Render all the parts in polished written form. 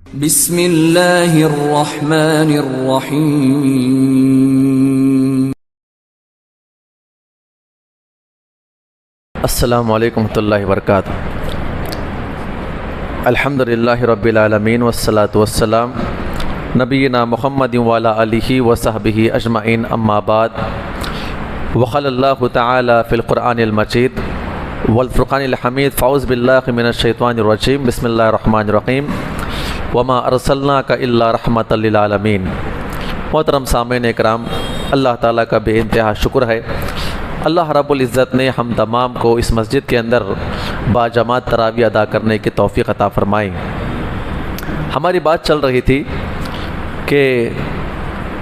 بسم اللہ الرحمن الرحیم۔ السلام علیکم ورحمۃ اللہ وبرکاتہ۔ الحمدللہ رب العالمین والصلاة والسلام نبینا محمد وعلی آلہ وصحبہ اجمعین، اما بعد۔ وقال اللہ تعالی فی القرآن المجید والفرقان الحمید، فاعوذ باللہ من الشیطان الرجیم، بسم اللہ الرحمن الرحیم، وما ارسلناک الا رحمۃ للعالمین۔ محترم سامعین اکرام، اللہ تعالیٰ کا بے انتہا شکر ہے، اللہ رب العزت نے ہم تمام کو اس مسجد کے اندر باجماعت تراویح ادا کرنے کی توفیق عطا فرمائی۔ ہماری بات چل رہی تھی کہ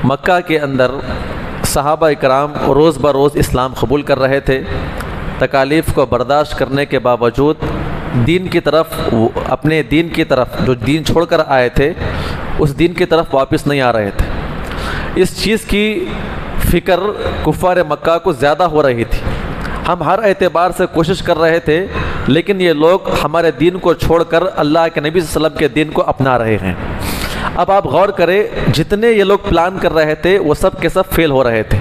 مکہ کے اندر صحابہ اکرام روز بروز اسلام قبول کر رہے تھے، تکالیف کو برداشت کرنے کے باوجود دین کی طرف، اپنے دین کی طرف جو دین چھوڑ کر آئے تھے اس دین کی طرف واپس نہیں آ رہے تھے۔ اس چیز کی فکر کفار مکہ کو زیادہ ہو رہی تھی۔ ہم ہر اعتبار سے کوشش کر رہے تھے، لیکن یہ لوگ ہمارے دین کو چھوڑ کر اللہ کے نبی صلی اللہ علیہ وسلم کے دین کو اپنا رہے ہیں۔ اب آپ غور کریں، جتنے یہ لوگ پلان کر رہے تھے وہ سب کے سب فیل ہو رہے تھے۔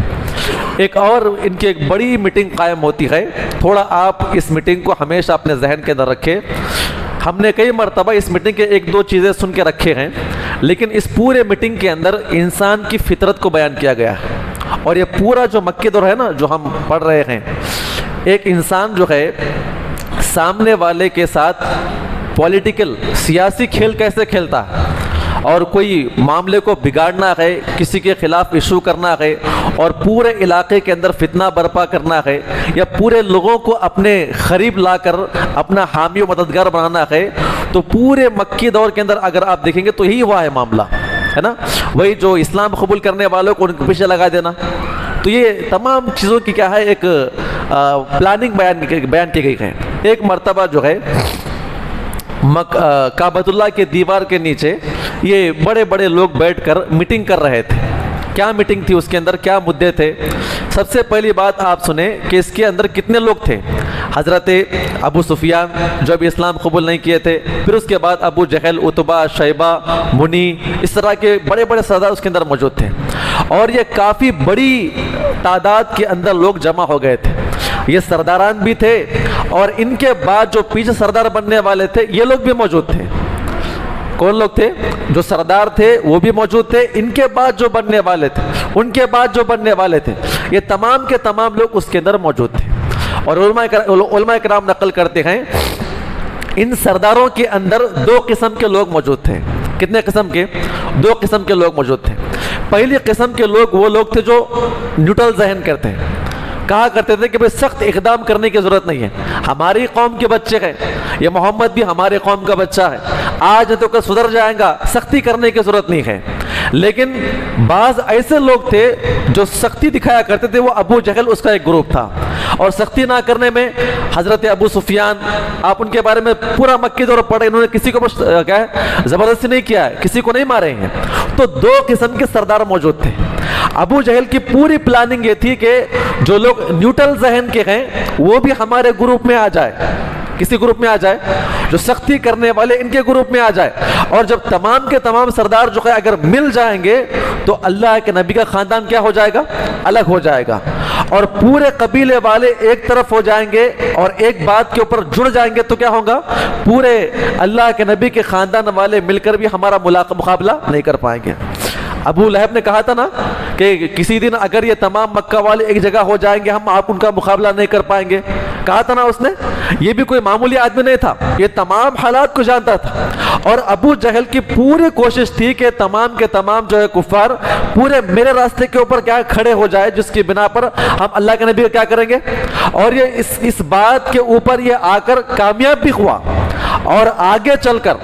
ایک اور ان کی ایک بڑی میٹنگ قائم ہوتی ہے، تھوڑا آپ اس میٹنگ کو ہمیشہ اپنے ذہن کے اندر رکھیں۔ ہم نے کئی مرتبہ اس میٹنگ کے ایک دو چیزیں سن کے رکھے ہیں، لیکن اس پورے میٹنگ کے اندر انسان کی فطرت کو بیان کیا گیا ہے۔ اور یہ پورا جو مکی دور ہے نا جو ہم پڑھ رہے ہیں، ایک انسان جو ہے سامنے والے کے ساتھ پولیٹیکل سیاسی کھیل کیسے کھیلتا ہے، اور کوئی معاملے کو بگاڑنا ہے، کسی کے خلاف ایشو کرنا ہے، اور پورے علاقے کے اندر فتنہ برپا کرنا ہے، یا پورے لوگوں کو اپنے قریب لا کر اپنا حامی و مددگار بنانا ہے، تو پورے مکی دور کے اندر اگر آپ دیکھیں گے تو یہی ہوا ہے معاملہ، ہے نا؟ وہی جو اسلام قبول کرنے والوں کو ان کے پیچھے لگا دینا۔ تو یہ تمام چیزوں کی کیا ہے، ایک پلاننگ بیان کی گئی ہے۔ ایک مرتبہ جو ہے کعبۃ اللہ کے دیوار کے نیچے یہ بڑے بڑے لوگ بیٹھ کر میٹنگ کر رہے تھے۔ کیا میٹنگ تھی، اس کے اندر کیا مدعے تھے؟ سب سے پہلی بات آپ سنیں کہ اس کے اندر کتنے لوگ تھے۔ حضرت ابو سفیان جو ابھی اسلام قبول نہیں کیے تھے، پھر اس کے بعد ابو جہل، عتبہ، شیبہ، منی، اس طرح کے بڑے بڑے سردار اس کے اندر موجود تھے، اور یہ کافی بڑی تعداد کے اندر لوگ جمع ہو گئے تھے۔ یہ سرداران بھی تھے، اور ان کے بعد جو پیچھے سردار بننے والے تھے یہ لوگ بھی موجود تھے۔ کون لوگ تھے؟ جو سردار تھے وہ بھی موجود تھے، ان کے بعد جو بننے والے تھے، ان کے بعد جو بننے والے تھے، یہ تمام کے تمام لوگ اس کے اندر موجود تھے۔ اور علماء کرام نقل کرتے ہیں ان سرداروں کے اندر دو قسم کے لوگ موجود تھے۔ کتنے قسم کے؟ دو قسم کے لوگ موجود تھے۔ پہلی قسم کے لوگ وہ لوگ تھے جو نیوٹرل ذہن کرتے ہیں، کہا کرتے تھے کہ بھئی سخت اقدام کرنے کی ضرورت نہیں ہے، ہماری قوم کے بچے ہیں، یہ محمد بھی ہمارے قوم کا بچہ ہے، آج تو کل سدھر جائیں گا، سختی کرنے کی ضرورت نہیں ہے۔ لیکن بعض ایسے لوگ تھے جو سختی دکھایا کرتے تھے، وہ ابو جہل اس کا ایک گروپ تھا، اور سختی نہ کرنے میں حضرت ابو سفیان، آپ ان کے بارے میں پورا مکی دور پڑھے، انہوں نے کسی کو کیا ہے زبردستی نہیں کیا ہے، کسی کو نہیں مارے ہیں۔ تو دو قسم کے سردار موجود تھے۔ ابو جہل کی پوری پلاننگ یہ تھی کہ جو لوگ نیوٹرل ذہن کے ہیں وہ بھی ہمارے گروپ میں آ جائے، کسی گروپ میں آ جائے، جو سختی کرنے والے ان کے گروپ میں آ جائے، اور جب تمام کے تمام سردار جو ہے اگر مل جائیں گے تو اللہ کے نبی کا خاندان کیا ہو جائے گا؟ الگ ہو جائے گا، اور پورے قبیلے والے ایک طرف ہو جائیں گے اور ایک بات کے اوپر جڑ جائیں گے، تو کیا ہوگا؟ پورے اللہ کے نبی کے خاندان والے مل کر بھی ہمارا مقابلہ نہیں کر پائیں گے۔ ابو لہب نے کہا تھا نا کہ کسی دن اگر یہ تمام مکہ والے ایک جگہ ہو جائیں گے، ہم آپ ان کا مقابلہ نہیں کر پائیں گے، کہا تھا نا اس نے۔ یہ بھی کوئی معمولی آدمی نہیں تھا، یہ تمام حالات کو جانتا تھا، اور ابو جہل کی پوری کوشش تھی کہ تمام کے تمام جو ہے کفار پورے میرے راستے کے اوپر کیا کھڑے ہو جائے، جس کی بنا پر ہم اللہ کے نبی کیا کریں گے۔ اور یہ اس بات کے اوپر یہ آ کر کامیاب بھی ہوا، اور آگے چل کر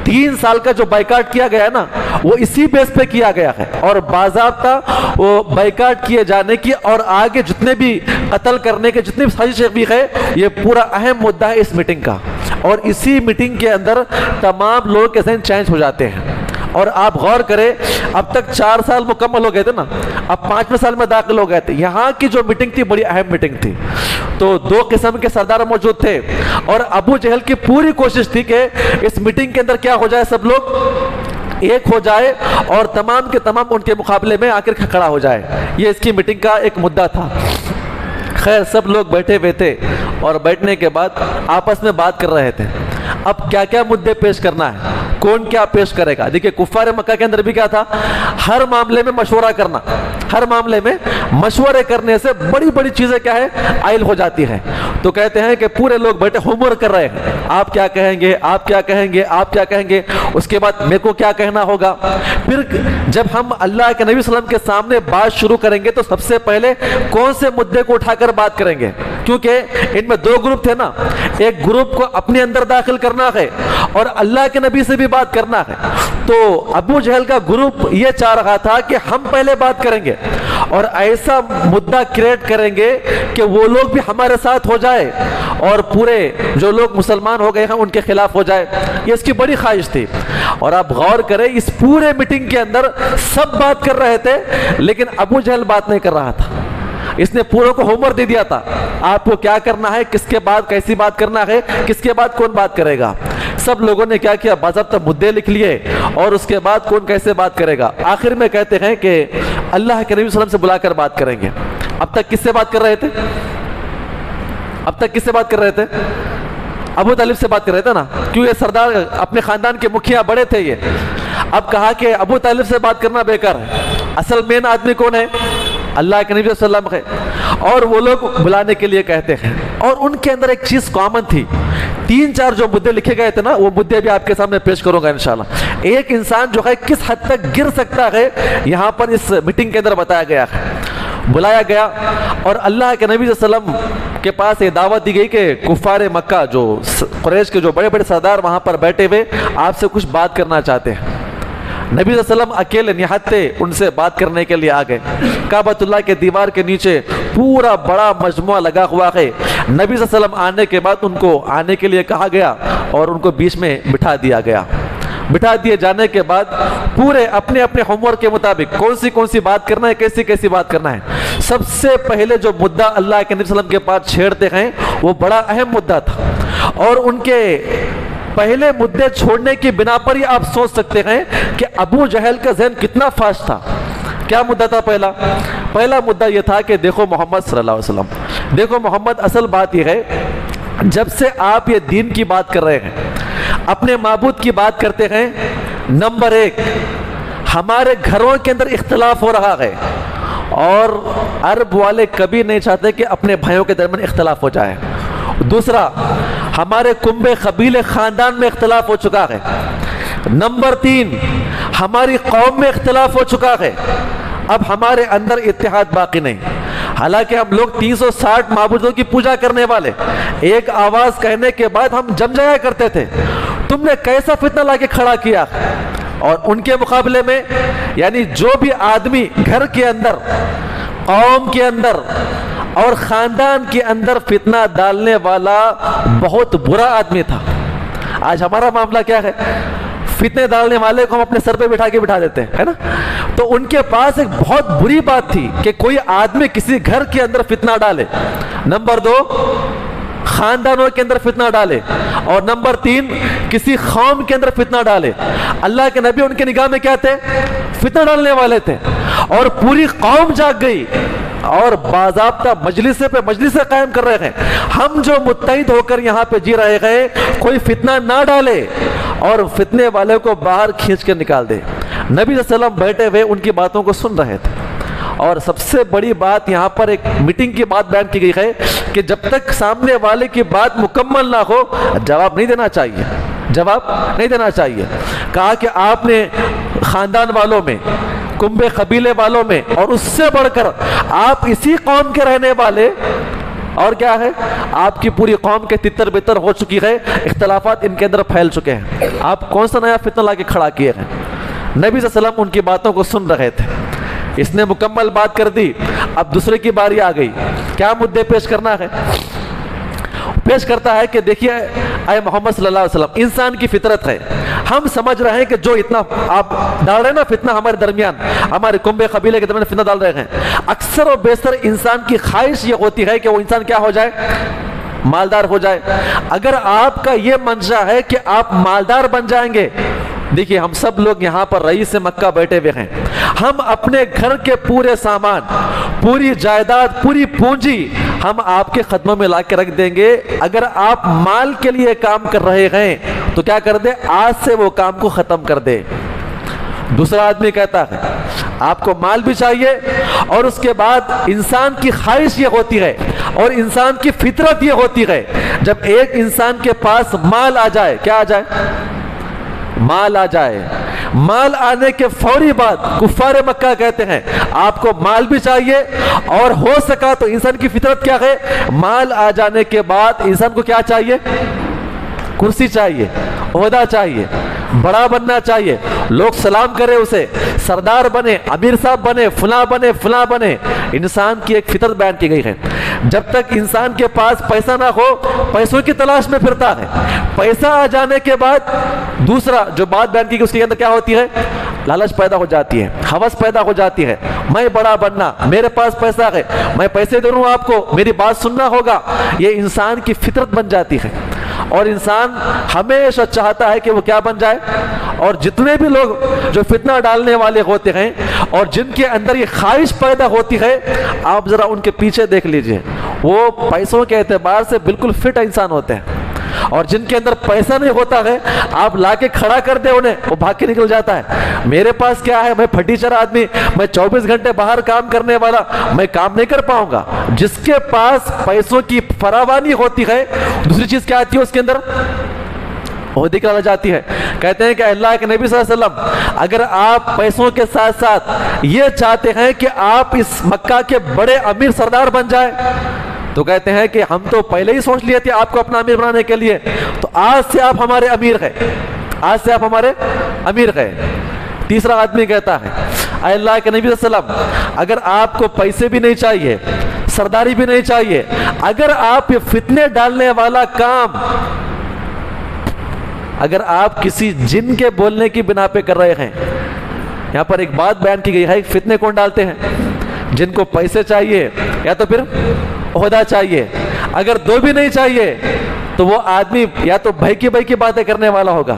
3 سال کا جو بائیکاٹ کیا گیا ہے نا وہ اسی بیس پہ کیا گیا ہے، اور باضابطہ وہ بائیکاٹ کیے جانے کی اور آگے جتنے بھی قتل کرنے کے جتنے بھی سازش بھی ہے، یہ پورا اہم مدعا ہے اس میٹنگ کا۔ اور اسی میٹنگ کے اندر تمام لوگوں کے ذہن چینج ہو جاتے ہیں، اور آپ غور کریں اب تک 4 سال مکمل ہو گئے تھے نا, اب 5ویں سال میں داخل ہو گئے تھے. یہاں کی جو میٹنگ تھی بڑی اہم میٹنگ تھی. تو 2 قسم کے سردار موجود تھے اور ابو جہل کی پوری کوشش تھی کہ اس میٹنگ کے اندر کیا ہو جائے, سب لوگ ایک ہو جائے اور تمام کے تمام ان کے مقابلے میں آ کر کھڑا ہو جائے. یہ اس کی میٹنگ کا ایک مدعا تھا. خیر سب لوگ بیٹھے ہوئے تھے اور بیٹھنے کے بعد آپس میں بات کر رہے تھے اب کیا کیا مدعے پیش کرنا ہے, کون کیا پیش کرے گا. دیکھیں کفار مکہ کے اندر بھی کیا تھا, ہر معاملے میں مشورہ کرنا, ہر معاملے میں مشورے کرنے سے بڑی بڑی چیزیں کیا ہے عائل ہو جاتی ہیں. تو کہتے ہیں کہ پورے لوگ بیٹھے ہوم ورک کر رہے ہیں, آپ کیا کہیں گے, آپ کیا کہیں گے, آپ کیا کہیں گے, اس کے بعد میرے کو کیا کہنا ہوگا. پھر جب ہم اللہ کے نبی صلی اللہ علیہ وسلم کے سامنے بات شروع کریں گے تو سب سے پہلے کون سے مدعے کو اٹھا کر بات کریں گے, کیونکہ ان میں 2 گروپ تھے نا, ایک گروپ کو اپنے اندر داخل کرنا ہے اور اللہ کے نبی سے بھی بات کرنا ہے. تو ابو جہل کا گروپ یہ چاہ رہا تھا کہ ہم پہلے بات کریں گے اور ایسا مدعا کریٹ کریں گے کہ وہ لوگ بھی ہمارے ساتھ ہو جائے اور پورے جو لوگ مسلمان ہو گئے ہیں ان کے خلاف ہو جائے. یہ اس کی بڑی خواہش تھی. اور آپ غور کریں اس پورے میٹنگ کے اندر سب بات کر رہے تھے لیکن ابو جہل بات نہیں کر رہا تھا. اس نے پوروں کو ہوم ورک دے دیا تھا, آپ کو کیا کرنا ہے, کس کے بعد کیسی بات کرنا ہے, کس کے بعد کون بات کرے گا. سب لوگوں نے کیا کیا, باضابطہ مدعے لکھ لیے اور اس کے بعد کون کیسے بات کرے گا. آخر میں کہتے ہیں کہ اللہ کے نبی صلی اللہ علیہ وسلم سے بلا کر بات کریں گے. اب تک کس سے بات کر رہے تھے, اب تک کس سے بات کر رہے تھے, ابو طالب سے بات کر رہے تھے نا, کیوں یہ سردار اپنے خاندان کے مکھیا بڑے تھے یہ. اب کہا کہ ابو طالب سے بات کرنا بیکار ہے, اصل مین آدمی کون ہے, اللہ کے نبی صلی اللہ علیہ وسلم ہے. اور وہ لوگ بلانے کے لیے کہتے ہیں اور ان کے اندر ایک چیز کامن تھی. 3-4 جو مدعے لکھے گئے تھے نا وہ مدعے بھی آپ کے سامنے پیش کروں گا انشاءاللہ. ایک انسان جو ہے کس حد تک گر سکتا ہے یہاں پر اس میٹنگ کے اندر بتایا گیا ہے. بلایا گیا اور اللہ کے نبی صلی اللہ علیہ وسلم کے پاس یہ دعوت دی گئی کہ کفار مکہ جو قریش کے جو بڑے بڑے سردار وہاں پر بیٹھے ہوئے آپ سے کچھ بات کرنا چاہتے ہیں. نبی صلی اللہ علیہ وسلم اکیلے نہاتے ان سے بات کرنے کے لیے آ گئے. کعبۃ اللہ کے دیوار کے نیچے پورا بڑا مجموعہ لگا ہوا ہے. نبی صلی اللہ علیہ وسلم آنے کے بعد ان کو آنے کے لیے کہا گیا اور ان کو بیچ میں بٹھا دیا گیا. بٹھا دیے جانے کے بعد پورے اپنے اپنے ہوم ورک کے مطابق کون سی بات کرنا ہے, کیسی کیسی بات کرنا ہے. سب سے پہلے جو مدعا اللہ کے نبی صلی اللہ علیہ وسلم کے پاس چھیڑتے ہیں وہ بڑا اہم مدعا تھا اور ان کے پہلے مدعے چھوڑنے کی بنا پر ہی آپ سوچ سکتے ہیں کہ ابو جہل کا ذہن کتنا فاسٹ تھا. کیا مدعا تھا پہلا مدعا یہ تھا کہ دیکھو محمد صلی اللہ علیہ وسلم, دیکھو محمد, اصل بات یہ ہے جب سے آپ یہ دین کی بات کر رہے ہیں, اپنے معبود کی بات کرتے ہیں, نمبر 1 ہمارے گھروں کے اندر اختلاف ہو رہا ہے اور عرب والے کبھی نہیں چاہتے کہ اپنے بھائیوں کے درمیان اختلاف ہو جائے. دوسرا ہمارے کنبے قبیلے خاندان میں اختلاف ہو چکا ہے. نمبر 3 ہماری قوم میں اختلاف ہو چکا ہے, اب ہمارے اندر اتحاد باقی نہیں. حالانکہ ہم لوگ 360 معبودوں کی پوجا کرنے والے, ایک آواز کہنے کے بعد ہم جم جایا کرتے تھے. تم نے کیسا فتنہ لا کے کھڑا کیا. اور ان کے مقابلے میں یعنی جو بھی آدمی گھر کے اندر, قوم کے اندر اور خاندان کے اندر فتنہ ڈالنے والا بہت برا آدمی تھا. آج ہمارا معاملہ کیا ہے, فتنے ڈالنے والے کو ہم اپنے سر پہ بٹھا دیتے ہیں, ہے نا. تو ان کے پاس ایک بہت بری بات تھی کہ کوئی آدمی کسی گھر کے اندر فتنہ ڈالے. نمبر 2 خاندانوں کے اندر فتنہ ڈالے اور نمبر 3 کسی قوم کے اندر فتنہ ڈالے. اللہ کے نبی ان کے نگاہ میں کیا تھے, فتنہ ڈالنے والے تھے. اور پوری قوم جاگ گئی اور باضابطہ مجلسیں قائم کر رہے ہیں. ہم جو متحد ہو کر یہاں پہ جی رہے ہیں, کوئی فتنہ نہ ڈالے اور فتنے والے کو باہر کھینچ کر نکال دے. نبی صلی اللہ علیہ وسلم بیٹھے ہوئے ان کی باتوں کو سن رہے تھے. اور سب سے بڑی بات یہاں پر ایک میٹنگ کی بات بیان کی گئی ہے کہ جب تک سامنے والے کی بات مکمل نہ ہو جواب نہیں دینا چاہیے. کہا کہ آپ نے خاندان والوں میں, کنبے قبیلے والوں میں اور اس سے بڑھ کر آپ اسی قوم کے رہنے والے, اور کیا ہے آپ کی پوری قوم کے تتر بتر ہو چکی ہے, اختلافات ان کے اندر پھیل چکے ہیں, آپ کون سا نیا فتنہ لا کے کھڑا کیے ہیں. نبی صلی اللہ علیہ وسلم ان کی باتوں کو سن رہے تھے. اس نے مکمل بات کر دی. اب دوسرے کی باری آ گئی, کیا مدعے پیش کرنا ہے. پیش کرتا ہے کہ دیکھیے اے محمد صلی اللہ علیہ وسلم, انسان کی فطرت ہے, ہم سمجھ رہے ہیں کہ جو اتنا آپ ڈال رہے ہیں نا فتنہ ہمارے درمیان، ہمارے کنبے قبیلے کے درمیان فتنہ ڈال رہے ہیں، اکثر و بیشتر انسان کی خواہش یہ ہوتی ہے کہ وہ انسان کیا ہو جائے؟ مالدار ہو جائے۔ اگر آپ کا یہ منشا ہے کہ آپ مالدار بن جائیں گے، دیکھیے ہم سب لوگ یہاں پر رئیس مکہ بیٹھے ہوئے ہیں، ہم اپنے گھر کے پورے سامان، پوری جائیداد، پوری پونجی ہم آپ کے قدموں میں لا کے رکھ دیں گے۔ اگر آپ مال کے لیے کام کر رہے ہیں تو کیا کر دے؟ آج سے وہ کام کو ختم کر دے۔ دوسرا آدمی کہتا ہے آپ کو مال بھی چاہیے، اور اس کے بعد انسان کی خواہش یہ ہوتی ہے اور انسان کی فطرت یہ ہوتی ہے، جب ایک انسان کے پاس مال آ جائے، کیا آ جائے؟ مال آ جائے، مال آنے کے فوری بعد کفار مکہ کہتے ہیں آپ کو مال بھی چاہیے، اور ہو سکا تو انسان کی فطرت کیا ہے؟ مال آ جانے کے بعد انسان کو کیا چاہیے؟ کرسی چاہیے، عہدہ چاہیے، بڑا بننا چاہیے، لوگ سلام کرے اسے، سردار بنے، امیر صاحب بنے، فلاں بنے، فلاں بنے۔ انسان کی ایک فطرت بیان کی گئی ہے، جب تک انسان کے پاس پیسہ نہ ہو پیسوں کی تلاش میں پھرتا ہے، پیسہ آ جانے کے بعد دوسرا جو بات بیان کی گئی اس کے اندر کیا ہوتی ہے؟ لالچ پیدا ہو جاتی ہے، ہوس پیدا ہو جاتی ہے، میں بڑا بننا، میرے پاس پیسہ ہے، میں پیسے دے رہا ہوں آپ کو، میری بات سننا ہوگا۔ یہ انسان کی فطرت بن جاتی ہے، اور انسان ہمیشہ چاہتا ہے کہ وہ کیا بن جائے۔ اور جتنے بھی لوگ جو فتنہ ڈالنے والے ہوتے ہیں اور جن کے اندر یہ خواہش پیدا ہوتی ہے، آپ ذرا ان کے پیچھے دیکھ لیجئے، وہ پیسوں کے اعتبار سے بالکل فٹ انسان ہوتے ہیں، اور جن کے اندر پیسہ نہیں ہوتا ہے آپ لا کے کھڑا کر دے انہیں، وہ بھاگ کے نکل جاتا ہے۔ میرے پاس کیا ہے؟ میں پھٹیچر آدمی، میں 24 گھنٹے باہر کام کرنے والا، میں کام نہیں کر پاؤں گا۔ جس کے پاس پیسوں کی فراوانی ہوتی ہے، دوسری چیز کیا آتی ہے اس کے اندر؟ عہدے کی لالچ آتی ہے۔ کہتے ہیں کہ اللہ کے نبی صلی اللہ علیہ وسلم اگر آپ پیسوں کے ساتھ ساتھ یہ چاہتے ہیں کہ آپ اس مکہ کے بڑے امیر سردار بن جائیں، تو کہتے ہیں کہ ہم تو پہلے ہی سوچ لیے تھے آپ کو اپنا امیر بنانے کے لیے، تو آج سے آپ ہمارے امیر ہیں، آج سے آپ ہمارے امیر ہیں۔ تیسرا آدمی کہتا ہے اے اللہ کے نبی صلی اللہ علیہ وسلم اگر آپ کو پیسے بھی نہیں چاہیے، سرداری بھی نہیں چاہیے، اگر آپ یہ فتنے ڈالنے والا کام اگر آپ کسی جن کے بولنے کی بنا پہ کر رہے ہیں، یہاں پر ایک بات بیان کی گئی ہے، فتنے کون ڈالتے ہیں؟ جن کو پیسے چاہیے یا تو پھر عہدہ چاہیے، اگر دو بھی نہیں چاہیے تو وہ آدمی یا تو بھائی کی باتیں کرنے والا ہوگا،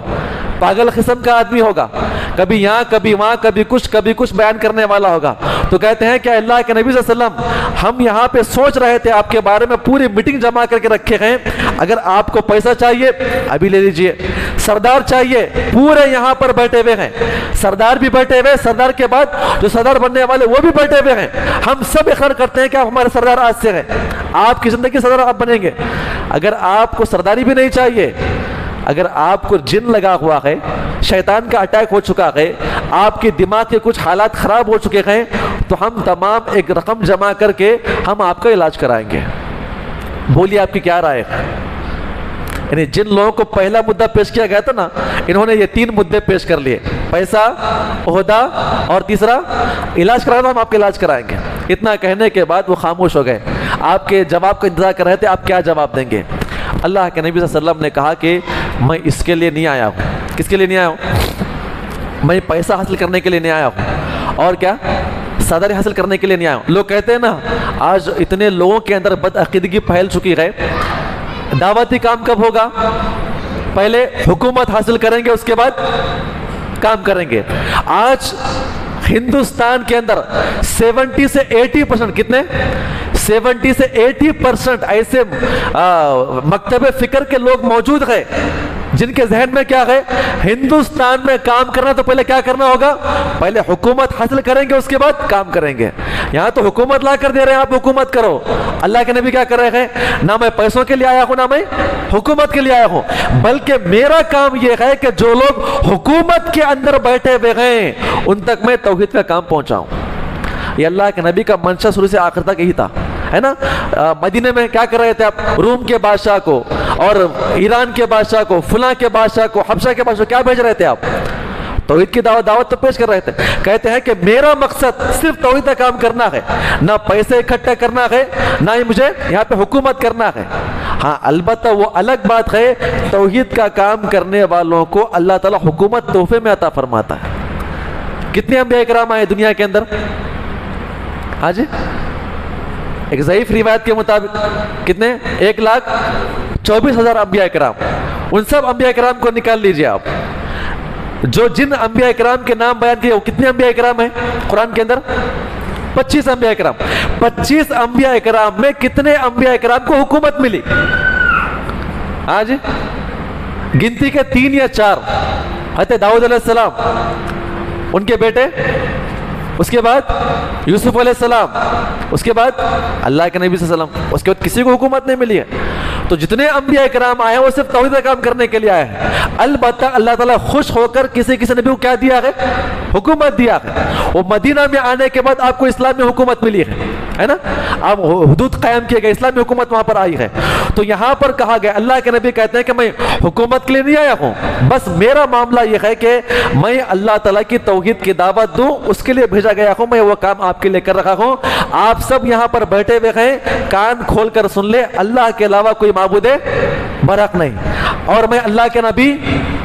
پاگل قسم کا آدمی ہوگا، کبھی یہاں کبھی وہاں، کبھی کچھ بیان کرنے والا ہوگا۔ تو کہتے ہیں کہ اللہ کے نبی صلی اللہ علیہ وسلم ہم یہاں پہ سوچ رہے تھے آپ کے بارے میں، پوری میٹنگ جمع کر کے رکھے ہیں، اگر آپ کو پیسہ چاہیے ابھی لے لیجئے، سردار چاہیے پورے یہاں پر بیٹھے ہوئے ہیں، سردار بھی بیٹھے ہوئے، سردار کے بعد جو سردار بننے والے وہ بھی بیٹھے ہوئے ہیں، ہم سب اقرار کرتے ہیں کہ آپ ہمارے سردار آج سے ہیں، آپ کی زندگی سردار آپ بنیں گے۔ اگر آپ کو سرداری بھی نہیں چاہیے، اگر آپ کو جن لگا ہوا ہے، شیطان کا اٹیک ہو چکا ہے، آپ کے دماغ کے کچھ حالات خراب ہو چکے ہیں، تو ہم تمام ایک رقم جمع کر کے ہم آپ کا علاج کرائیں گے۔ بولیے آپ کی کیا رائے ہے؟ یعنی جن لوگوں کو پہلا مدعا پیش کیا گیا تھا نا، انہوں نے یہ 3 مدعے پیش کر لیے، پیسہ، عہدہ اور تیسرا علاج کرانا، ہم آپ کا علاج کرائیں گے۔ اتنا کہنے کے بعد وہ خاموش ہو گئے، آپ کے جواب کا انتظار کر رہے تھے، آپ کیا جواب دیں گے؟ اللہ کے نبی صلی اللہ علیہ وسلم نے کہا کہ میں اس کے لیے نہیں آیا ہوں۔ کس کے لیے نہیں آیا ہوں؟ میں پیسہ حاصل کرنے کے لیے نہیں آیا ہوں، اور کیا؟ سرداری حاصل کرنے کے لیے نہیں آیا ہوں۔ لوگ کہتے ہیں نا آج اتنے لوگوں کے اندر بدعقیدگی پھیل چکی ہے، دعوتی کام کب ہوگا؟ پہلے حکومت حاصل کریں گے، اس کے بعد کام کریں گے۔ آج ہندوستان کے اندر 70 سے 80% کتنے؟ 70 سے 80% ایسے مکتب فکر کے لوگ موجود ہیں جن کے ذہن میں کیا ہے؟ ہندوستان میں کام کرنا تو پہلے کیا کرنا ہوگا؟ پہلے حکومت حاصل کریں گے، اس کے بعد کام کریں گے۔ یہاں تو حکومت لا کر دے رہے ہیں، آپ حکومت کرو۔ اللہ کے نبی کیا کر رہے ہیں؟ نہ میں پیسوں کے لیے آیا ہوں، نہ میں حکومت کے لیے آیا ہوں، بلکہ میرا کام یہ ہے کہ جو لوگ حکومت کے اندر بیٹھے ہوئے ہیں ان تک میں توحید کا کام پہنچاؤں۔ یہ اللہ کے نبی کا منشا شروع سے آخر تک یہی تھا، ہے نا۔ مدینے میں کیا کر رہے تھے آپ؟ روم کے بادشاہ کو اور ایران کے بادشاہ کو، فلاں کے بادشاہ کو، حبشہ کے بادشاہ کو کیا بھیج رہے تھے آپ؟ توحید کی دعوت تو پیش کر رہے تھے۔ کہتے ہیں کہ میرا مقصد صرف توحید کا کام کرنا ہے، نہ پیسے اکٹھا کرنا ہے، نہ ہی مجھے یہاں پہ حکومت کرنا ہے۔ ہاں البتہ وہ الگ بات ہے توحید کا کام کرنے والوں کو اللہ تعالیٰ حکومت تحفے میں عطا فرماتا ہے. کتنے انبیاء کرام آئے دنیا کے اندر؟ ہاں جی ایک ضعیف روایت کے مطابق کتنے 1,24,000 انبیاء کرام. ان سب انبیاء کرام کو نکال لیجئے آپ. جو جن انبیاء کرام کے نام بیان کیے وہ کتنے انبیاء کرام ہیں قرآن کے اندر؟ 25 انبیاء کرام. 25 انبیاء کرام میں کتنے انبیاء کرام کو حکومت ملی؟ ہاں جی گنتی کے 3 یا 4. حضرت داؤد علیہ السلام، ان کے بیٹے، اس کے بعد یوسف علیہ السلام، اس کے بعد اللہ کے نبی صلی اللہ علیہ وسلم. اس کے بعد کسی کو حکومت نہیں ملی ہے. تو جتنے انبیاء کرام آئے ہیں وہ صرف توحید کا کام کرنے کے لیے آئے ہیں. البتہ اللہ تعالیٰ خوش ہو کر کسی نبی کو کیا دیا ہے؟ حکومت دیا ہے. وہ مدینہ میں آنے کے بعد آپ کو اسلام میں حکومت ملی ہے نا. آپ حدود قائم کیے گئے، اسلامی حکومت وہاں پر آئی ہے. تو یہاں پر کہا گیا اللہ کے نبی کہتے ہیں کہ میں حکومت کے لیے نہیں آیا ہوں، بس میرا معاملہ یہ ہے کہ میں اللہ تعالیٰ کی توحید کی دعوت دوں، اس کے لیے بھیجا گیا ہوں. میں وہ کام آپ کے لیے کر رہا ہوں. آپ سب یہاں پر بیٹھے ہوئے ہیں، کان کھول کر سن لے، اللہ کے علاوہ کوئی معبود برحق نہیں، اور میں اللہ کے نبی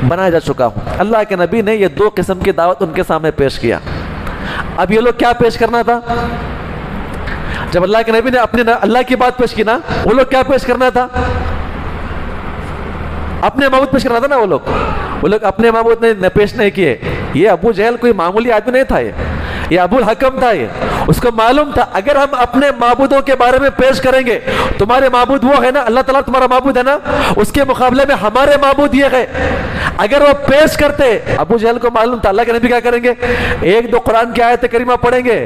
بنایا جا چکا ہوں. اللہ کے نبی نے یہ 2 قسم کی دعوت ان کے سامنے پیش کیا. اب یہ لوگ کیا پیش کرنا تھا؟ جب اللہ کے نبی نے اپنے اللہ کی بات پیش کی نا، وہ لوگ کیا پیش کرنا تھا؟ اپنے معبود پیش کرنا تھا نا. وہ لوگ اپنے معبود نے پیش نہیں کیے. یہ ابو جہل کوئی معمولی آدمی نہیں تھا، یہ ابو الحکم تھا. یہ اس کو معلوم تھا اگر ہم اپنے معبودوں کے بارے میں پیش کریں گے، تمہارے معبود وہ ہے نا، اللہ تعالیٰ تمہارا معبود ہے نا، اس کے مقابلے میں ہمارے معبود یہ ہے. اگر وہ پیش کرتے، ابو جہل کو معلوم تھا اللہ کے نبی کیا کریں گے، 1-2 قرآن کی آیت کریمہ پڑھیں گے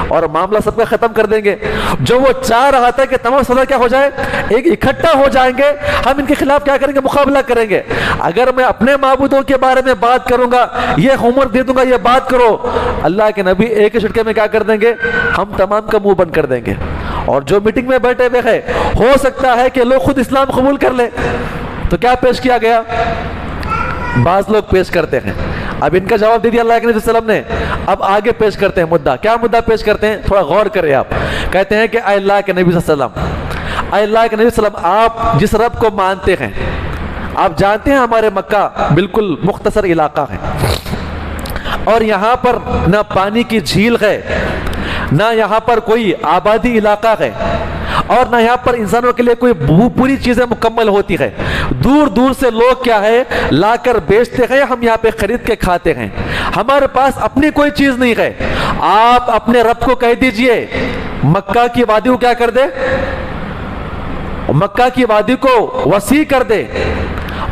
اور معاملہ سب کا ختم کر دیں گے. جو وہ چاہ رہا تھا کہ تمام سزا کیا ہو جائے، ایک اکٹھا ہو جائیں گے، ہم ان کے خلاف کیا کریں گے، مقابلہ کریں گے. اگر میں اپنے معبودوں کے بارے میں بات کروں گا، یہ ہوم ورک دے دوں گا، یہ بات کرو، اللہ کے نبی ایک ہی جھٹکے میں کیا کر دیں گے، ہم تمام کا منہ بند کر دیں گے. اور جو میٹنگ میں بیٹھے ہوئے ہیں، ہو سکتا ہے کہ لوگ خود اسلام قبول کر لیں. تو کیا پیش کیا گیا؟ بعض لوگ پیش کرتے ہیں. اب ان کا جواب دے دیا اللہ کے نبی صلی اللہ علیہ وسلم نے. اب آگے پیش کرتے ہیں مدعا. کیا مدعا پیش کرتے ہیں؟ تھوڑا غور کریں آپ. کہتے ہیں کہ اے اللہ کے نبی صلی اللہ علیہ وسلم، اے اللہ کے نبی صلی اللہ علیہ وسلم، آپ جس رب کو مانتے ہیں، آپ جانتے ہیں ہمارے مکہ بالکل مختصر علاقہ ہے، اور یہاں پر نہ پانی کی جھیل ہے، نہ یہاں پر کوئی آبادی علاقہ ہے، اور نہ یہاں پر انسانوں کے لیے کوئی پوری چیزیں مکمل ہوتی ہے. دور دور سے لوگ کیا ہے لا کر بیچتے ہیں، ہم یہاں پہ خرید کے کھاتے ہیں. ہمارے پاس اپنی کوئی چیز نہیں ہے. آپ اپنے رب کو کہہ دیجئے مکہ کی وادی کو کیا کر دے، مکہ کی وادی کو وسیع کر دے،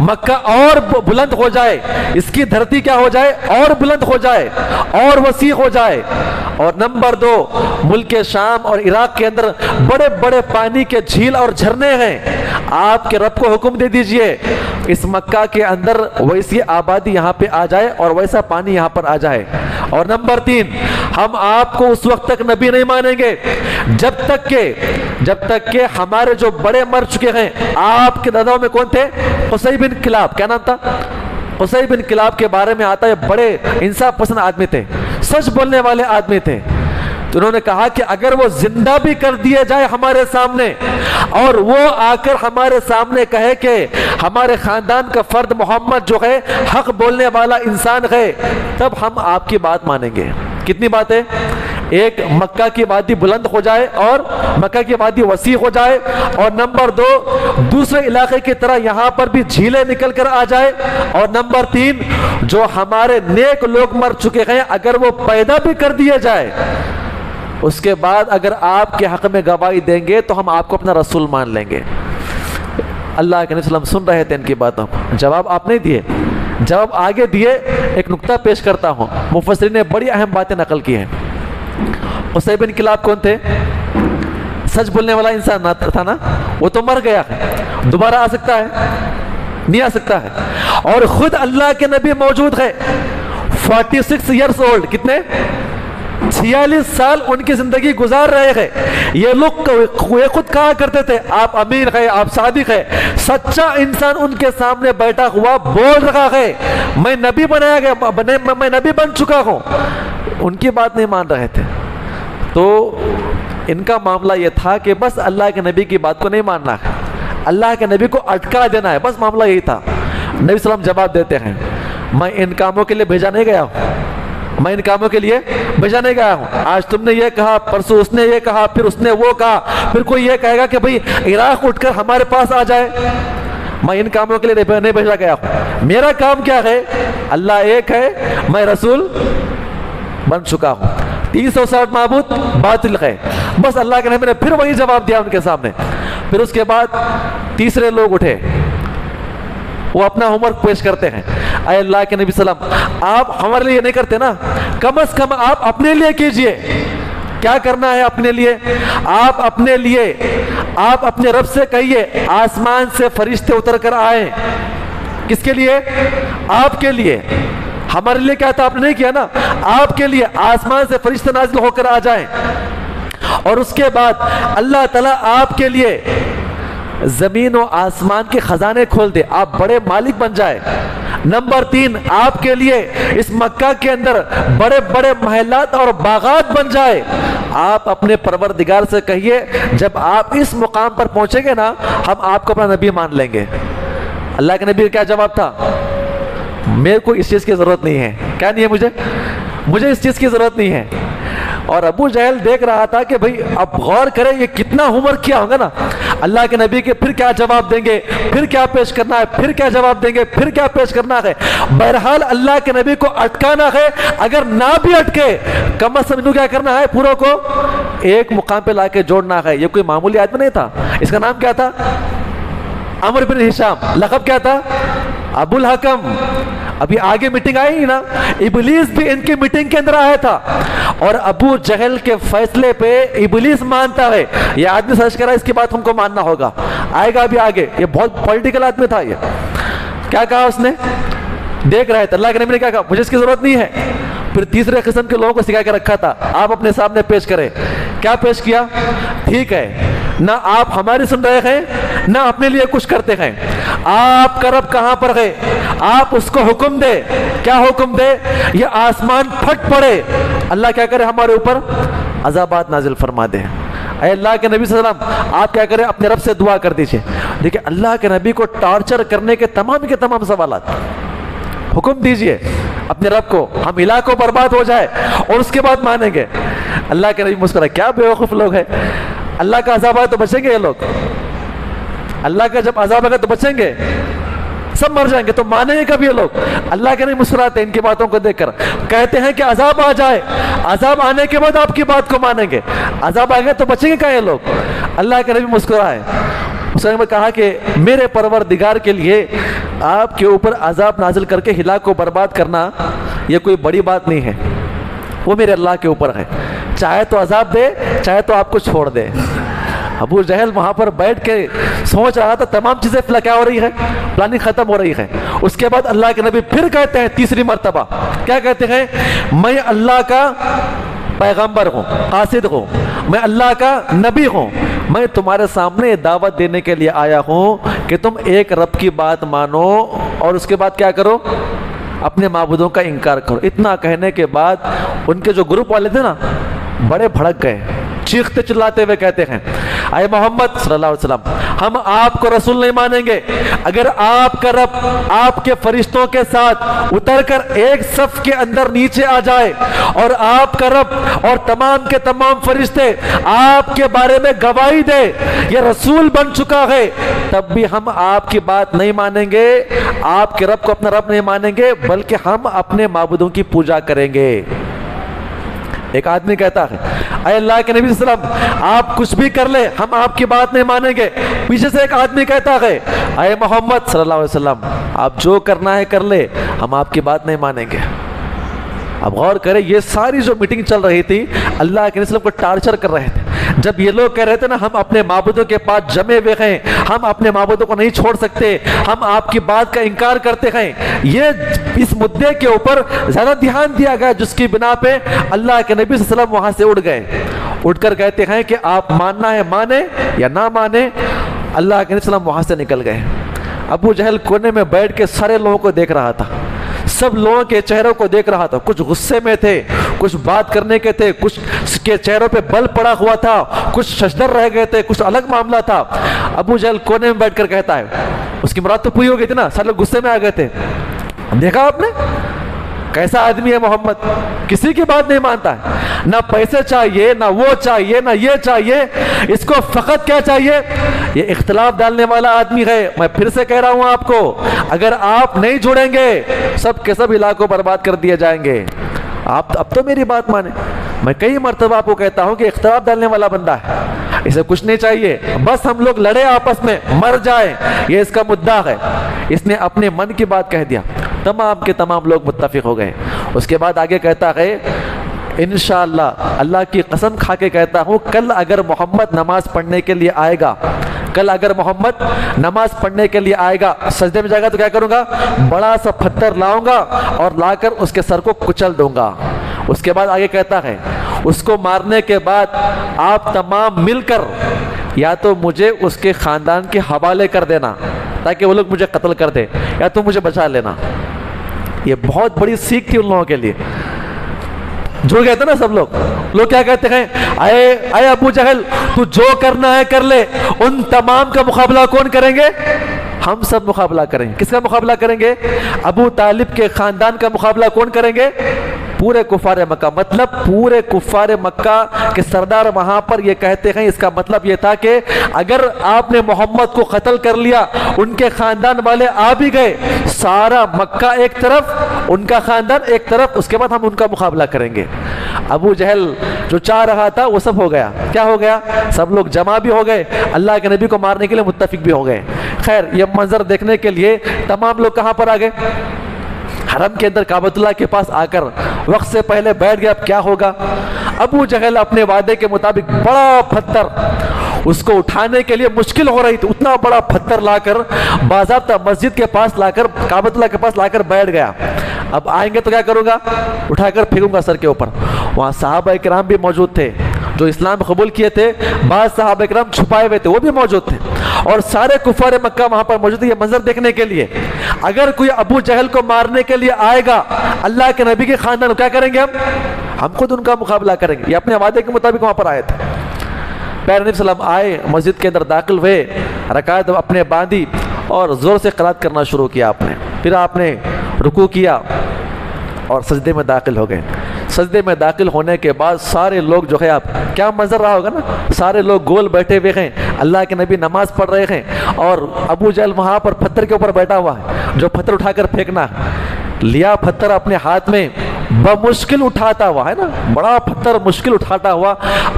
مکہ اور بلند ہو جائے، اس کی دھرتی کیا ہو جائے، اور بلند ہو جائے اور وسیع ہو جائے. اور نمبر 2، ملک شام اور عراق کے اندر بڑے بڑے پانی کے جھیل اور جھرنے ہیں. آپ کے رب کو حکم دے دیجئے اس مکہ کے اندر ویسی آبادی یہاں پہ آ جائے اور ویسا پانی یہاں پر آ جائے. اور نمبر 3، ہم آپ کو اس وقت تک نبی نہیں مانیں گے جب تک کہ ہمارے جو بڑے مر چکے ہیں. آپ کے داداؤں میں کون تھے؟ قصی بن کلاب. کیا نام تھا؟ قصی بن کلاب کے بارے میں آتا ہے بڑے انصاف پسند آدمی تھے، سچ بولنے والے آدمی تھے. تو انہوں نے کہا کہ اگر وہ زندہ بھی کر دیے جائے ہمارے سامنے، اور وہ آ کر ہمارے سامنے کہے کہ ہمارے خاندان کا فرد محمد جو ہے حق بولنے والا انسان ہے، تب ہم آپ کی بات مانیں گے. کتنی باتیں؟ ایک، مکہ کی وادی بلند ہو جائے اور مکہ کی وادی وسیع ہو جائے، اور نمبر 2، دوسرے علاقے کی طرح یہاں پر بھی جھیلیں نکل کر آ جائے، اور نمبر 3، جو ہمارے نیک لوگ مر چکے ہیں اگر وہ پیدا بھی کر دیے جائے، اس کے بعد اگر آپ کے حق میں گواہی دیں گے تو ہم آپ کو اپنا رسول مان لیں گے. اللہ کے نبی صلی اللہ علیہ وسلم سن رہے تھے ان کی باتوں. جواب آپ نہیں دیے، جواب آگے دیے. ایک نقطہ پیش کرتا ہوں، مفسرین نے بڑی اہم باتیں نقل کی ہیں. قصی بن کلاب کون تھے؟ سچ بولنے والا انسان تھا نا. وہ تو مر گیا ہے، دوبارہ آ سکتا ہے؟ نہیں آ سکتا ہے. اور خود اللہ کے نبی موجود ہے، 46 ایئرس اولڈ. کتنے؟ 46 سال ان کی زندگی گزار رہے ہیں. یہ لوگ خود کہا کرتے تھے آپ امیر ہے، آپ صادق ہے. سچا انسان ان کے سامنے بیٹھا ہوا بول رہا ہے میں نبی بنایا گیا، میں نبی بن چکا ہوں. ان کی بات نہیں مان رہے تھے. تو ان کا معاملہ یہ تھا کہ بس اللہ کے نبی کی بات کو نہیں ماننا ہے. اللہ کے نبی کو اٹکا دینا ہے، بس معاملہ یہی تھا۔ نبی صلی اللہ علیہ وسلم جواب دیتے ہیں میں ان کاموں کے لیے بھیجا نہیں گیا ہوں، میں ان کاموں کے لیے بھیجا نہیں گیا ہوں۔ آج تم نے یہ کہا، پرسوں اس نے یہ کہا، پھر اس نے وہ کہا، پھر کوئی یہ کہے گا کہ بھئی عراق اٹھ کر ہمارے پاس آ جائے، میں ان کاموں کے لیے نہیں بھیجا گیا ہوں۔ میرا کام کیا ہے؟ اللہ ایک ہے، میں رسول بن چکا ہوں، 360 معبود باطل ہے، بس اللہ کے نبی نے پھر وہی جواب دیا ان کے سامنے۔ پھر اس کے بعد تیسرے لوگ اٹھے، وہ اپنا ہوم ورک پیش کرتے ہیں، اے اللہ کے نبی صلی اللہ علیہ وسلم آپ ہمارے لیے نہیں کرتے نا، کم از کم آپ اپنے لیے کیجئے۔ کیا کرنا ہے اپنے لیے؟ آپ اپنے لیے، آپ اپنے رب سے کہیے آسمان سے فرشتے اتر کر آئیں۔ کس کے لیے؟ آپ کے لیے۔ ہمارے لیے کیا تھا؟ آپ نے نہیں کیا نا، آپ کے لیے آسمان سے فرشتے نازل ہو کر آ جائیں، اور اس کے بعد اللہ تعالیٰ آپ کے لیے زمین و آسمان کے خزانے کھول دے، آپ بڑے مالک بن جائے۔ نمبر 3، آپ کے لیے اس مکہ کے اندر بڑے بڑے محلات اور باغات بن جائے۔ آپ اپنے پروردگار سے کہیے جب آپ اس مقام پر پہنچیں گے نا، ہم آپ کو اپنا نبی مان لیں گے۔ اللہ کے نبی کا کیا جواب تھا؟ میرے کو اس چیز کی ضرورت نہیں ہے۔ کیا نہیں ہے؟ مجھے اس چیز کی ضرورت نہیں ہے۔ اور ابو جہل دیکھ رہا تھا کہ بھئی اب غور کریں یہ کتنا ہوم ورک کیا ہوگا نا، اللہ کے نبی کے پھر کیا جواب دیں گے، پھر کیا پیش کرنا ہے، پھر کیا جواب دیں گے، پھر کیا پیش کرنا ہے۔ بہرحال اللہ کے نبی کو اٹکانا ہے، اگر نہ بھی اٹکے کم از کم کیا کرنا ہے، پوروں کو ایک مقام پہ لا کے جوڑنا ہے۔ یہ کوئی معمولی آدمی نہیں تھا، اس کا نام کیا تھا؟ عمرو بن ہشام، لقب کیا تھا؟ ابو الحکم۔ ابھی آگے میٹنگ آئی نا، ابلیس بھی ان کی میٹنگ کے اندر آیا تھا، اور ابو جہل کے فیصلے پہ ابلیس مانتا ہے۔ یہ آدمی سرچ کرا، اس کی بات ہم کو ماننا ہوگا، آئے گا ابھی آگے۔ یہ بہت پولیٹیکل آدمی تھا۔ یہ کیا کہا اس نے؟ دیکھ رہے تھے اللہ کے نبی نے کیا کہا؟ مجھے اس کی ضرورت نہیں ہے۔ پھر تیسرے قسم کے لوگوں کو سکھا کے رکھا تھا، آپ اپنے سامنے پیش کریں۔ کیا پیش کیا؟ ٹھیک ہے، نہ آپ ہماری سن رہے ہیں نہ اپنے لیے کچھ کرتے ہیں، آپ کا رب کہاں پر ہے؟ آپ اس کو حکم دے۔ کیا حکم دے؟ یہ آسمان پھٹ پڑے، اللہ کیا کرے؟ ہمارے اوپر عذابات نازل فرما دے۔ اے اللہ کے نبی صلی اللہ علیہ وسلم آپ کیا کریں؟ اپنے رب سے دعا کر دیجئے۔ دیکھیں اللہ کے نبی کو ٹارچر کرنے کے تمام سوالات، حکم دیجئے اپنے رب کو، ہم علاقوں برباد ہو جائے اور اس کے بعد مانیں گے۔ اللہ کے نبی مسکرائے، کیا بے وقوف لوگ ہیں، اللہ کا عذاب آئے تو بچیں گے یہ لوگ؟ اللہ کا جب عذاب آئے تو بچیں گے؟ سب مر جائیں گے، تو مانیں گے کب یہ لوگ؟ اللہ کے نبی مسکراتے ان کی باتوں کو دیکھ کر، کہتے ہیں کہ عذاب آ جائے، عذاب آنے کے بعد آپ کی بات کو مانیں گے، عذاب آئے گا تو بچیں گے کہاں یہ لوگ؟ اللہ کے نبی مسکرائے، اس نے کہا کہ میرے پروردگار کے لیے آپ کے اوپر عذاب نازل کر کے ہلاک کو برباد کرنا یہ کوئی بڑی بات نہیں ہے، وہ میرے اللہ کے اوپر ہے، چاہے تو عذاب دے چاہے تو آپ کو چھوڑ دے۔ ابو جہل وہاں پر بیٹھ کے سوچ رہا تھا، تمام چیزیں کیا ہو رہی ہے؟ پلاننگ ختم ہو رہی ہے۔ اس کے بعد اللہ کے نبی پھر کہتے ہیں تیسری مرتبہ، کیا کہتے ہیں؟ میں اللہ کا پیغمبر ہوں، قاصد ہوں، میں اللہ کا نبی ہوں، میں تمہارے سامنے دعوت دینے کے لیے آیا ہوں کہ تم ایک رب کی بات مانو اور اس کے بعد کیا کرو؟ اپنے معبودوں کا انکار کرو۔ اتنا کہنے کے بعد ان کے جو گروپ والے تھے نا، بڑے بھڑک گئے، چیختے چلاتے ہوئے کہتے ہیں اے محمد صلی اللہ علیہ وسلم، ہم آپ کو رسول نہیں مانیں گے اگر آپ کا رب آپ کے فرشتوں کے ساتھ اتر کر ایک صف کے اندر نیچے آ جائے اور آپ کا رب اور تمام کے تمام فرشتے آپ کے بارے میں گواہی دے یہ رسول بن چکا ہے، تب بھی ہم آپ کی بات نہیں مانیں گے، آپ کے رب کو اپنا رب نہیں مانیں گے، بلکہ ہم اپنے معبودوں کی پوجا کریں گے۔ ایک آدمی کہتا ہے اے اللہ کے نبی صلی اللہ علیہ وسلم آپ کچھ بھی کر لیں ہم آپ کی بات نہیں مانیں گے۔ پیچھے سے ایک آدمی کہتا ہے اے محمد صلی اللہ علیہ وسلم آپ جو کرنا ہے کر لے، ہم آپ کی بات نہیں مانیں گے۔ اب غور کریں، یہ ساری جو میٹنگ چل رہی تھی اللہ کے نبی کو ٹارچر کر رہے تھے۔ جب یہ لوگ کہہ رہے تھے نا ہم اپنے معبودوں کے پاس جمے ہوئے ہیں، ہم اپنے معبودوں کو نہیں چھوڑ سکتے، ہم آپ کی بات کا انکار کرتے ہیں، یہ اس مدعے کے اوپر زیادہ دھیان دیا گیا، جس کی بنا پہ اللہ کے نبی صلی اللہ علیہ وسلم وہاں سے اٹھ گئے، اٹھ کر کہتے ہیں کہ آپ ماننا ہے مانیں یا نہ مانیں۔ اللہ کے نبی صلی اللہ علیہ وسلم وہاں سے نکل گئے۔ ابو جہل کونے میں بیٹھ کے سارے لوگوں کو دیکھ رہا تھا، سب لوگوں کے چہروں کو دیکھ رہا تھا، کچھ غصے میں تھے، کچھ بات کرنے کے تھے، کچھ کے چہروں پہ بل پڑا ہوا تھا، کچھ ششدر رہ گئے تھے، کچھ الگ معاملہ تھا۔ ابو جہل کونے میں بیٹھ کر کہتا ہے، اس کی مراد تو پوری ہو گئی تھی نا، سارے لوگ غصے میں آ گئے تھے۔ دیکھا آپ نے کیسا آدمی ہے محمد، کسی کی بات نہیں مانتا ہے، نہ پیسے چاہیے، نہ وہ چاہیے، نہ یہ چاہیے، اس کو فقط کیا چاہیے؟ یہ اختلاف ڈالنے والا آدمی ہے۔ میں پھر سے کہہ رہا ہوں آپ کو، اگر آپ نہیں جڑیں گے سب کے سب علاقوں برباد کر دیے جائیں گے۔ آپ اب تو میری بات مانیں، میں کئی مرتبہ آپ کو کہتا ہوں کہ اختلاف ڈالنے والا بندہ ہے، اسے کچھ نہیں چاہیے، بس ہم لوگ لڑے آپس میں، مر جائیں، یہ اس کا مدعا ہے۔ اس نے اپنے من کی بات کہہ دیا، تمام کے تمام لوگ متفق ہو گئے۔ اس کے بعد آگے کہتا ہے، انشاءاللہ اللہ کی قسم کھا کے کہتا ہوں، کل اگر محمد نماز پڑھنے کے لیے آئے گا، کل اگر محمد نماز پڑھنے کے لیے آئے گا، سجدے میں جائے گا تو کیا کروں گا؟ بڑا سا پتھر لاؤں گا اور لا کر اس کے سر کو کچل دوں گا۔ اس کے بعد آگے کہتا ہے، اس کو مارنے کے بعد آپ تمام مل کر یا تو مجھے اس کے خاندان کے حوالے کر دینا تاکہ وہ لوگ مجھے قتل کر دے، یا تو مجھے بچا لینا۔ یہ بہت بڑی سیکھ تھی ان لوگوں کے لیے۔ جو کہتے ہیں نا سب لوگ کیا کہتے ہیں، اے ابو جہل تو جو کرنا ہے کر لے، ان تمام کا مقابلہ کون کریں گے؟ ہم سب مقابلہ کریں گے۔ کس کا مقابلہ کریں گے؟ ابو طالب کے خاندان کا مقابلہ کون کریں گے؟ پورے کفار مکہ، مطلب پورے کفار مکہ کے سردار وہاں پر یہ کہتے ہیں، اس کا مطلب یہ تھا کہ اگر آپ نے محمد کو قتل کر لیا، ان کے خاندان والے آ بھی گئے، سارا مکہ ایک طرف، ان کا خاندان ایک طرف، اس کے بعد ہم ان کا مقابلہ کریں گے۔ ابو جہل جو چاہ رہا تھا وہ سب ہو گیا۔ کیا ہو گیا؟ سب لوگ جمع بھی ہو گئے، اللہ کے نبی کو مارنے کے لیے متفق بھی ہو گئے۔ خیر، یہ منظر دیکھنے کے لیے تمام لوگ کہاں پر آ گئے؟ حرم کے اندر کعبۃ اللہ کے پاس آ کر وقت سے پہلے بیٹھ گیا۔ اب کیا ہوگا؟ ابو جہل اپنے وعدے کے مطابق بڑا پتھر، اس کو اٹھانے کے لیے مشکل ہو رہی تھی، اتنا بڑا پتھر لا کر باضابطہ مسجد کے پاس لا کر، کعبۃ اللہ کے پاس لا کر بیٹھ گیا۔ اب آئیں گے تو کیا کروں گا؟ اٹھا کر پھینکوں گا سر کے اوپر۔ وہاں صحابہ کرام بھی موجود تھے جو اسلام قبول کیے تھے، بعض صحابہ کرام چھپائے ہوئے تھے، وہ بھی موجود تھے، اور سارے کفار مکہ وہاں پر موجود تھے یہ منظر دیکھنے کے لیے۔ اگر کوئی ابو جہل کو مارنے کے لیے آئے گا اللہ کے نبی کے خاندان، کیا کریں گے؟ ہم خود ان کا مقابلہ کریں گے۔ یہ اپنے وعدے کے مطابق وہاں پر آئے تھے۔ پیارے نبی صلی اللہ علیہ وسلم آئے، مسجد کے اندر داخل ہوئے، رکعت اپنے باندھی اور زور سے قرات کرنا شروع کیا آپ نے۔ پھر آپ نے رکوع کیا اور سجدے میں داخل ہو گئے۔ سجدے میں داخل ہونے کے بعد سارے لوگ جو ہے، آپ کیا منظر رہا ہوگا نا، سارے لوگ گول بیٹھے ہوئے ہیں، اللہ کے نبی نماز پڑھ رہے ہیں، اور ابو جہل وہاں پر پتھر کے اوپر بیٹھا ہوا ہے جو پتھر اٹھا کر پھینکنا لیا۔ پتھر اپنے ہاتھ میں بمشکل اٹھاتا ہوا ہے نا، بڑا پتھر مشکل اٹھاتا ہوا